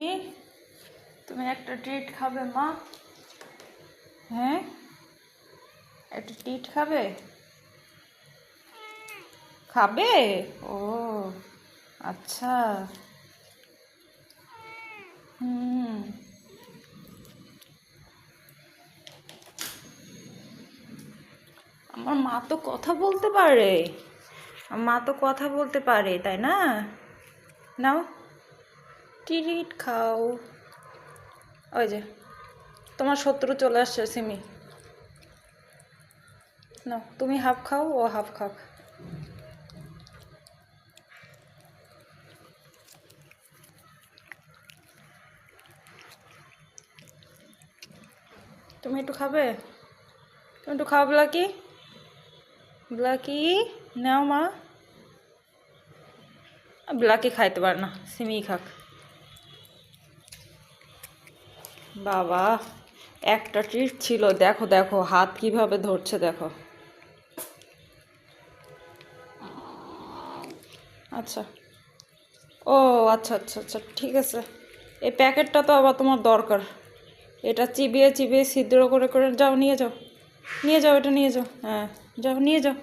কি তুমি একটা ট্রিট খাবে মা? হ্যাঁ, একটা ট্রিট খাবে? খাবে? ও আচ্ছা। হুম, আমার মা তো কথা বলতে পারে। আমার মা তো কথা বলতে পারে, তাই না? নাও, ট্রিট খাও। ওই যে তোমার শত্রু চলে আসছে সিমি। নাও, তুমি হাফ খাও, ও হাফ খাক। তুমি একটু খাবে? তুমি একটু খাও ব্লাকি। ব্লাকি, নাও মা। ব্লাকি খাইতে পারে না, সিমি খাক। বাবা, একটা ট্রিট ছিল, দেখো দেখো হাত কিভাবে ধরছে দেখো। আচ্ছা, ও আচ্ছা আচ্ছা আচ্ছা, ঠিক আছে। এই প্যাকেটটা তো আবার তোমার দরকার। এটা চিবিয়ে চিবিয়ে ছিদ্র করে করে যাও, নিয়ে যাও। নিয়ে যাও, এটা নিয়ে যাও। হ্যাঁ, যাও নিয়ে যাও।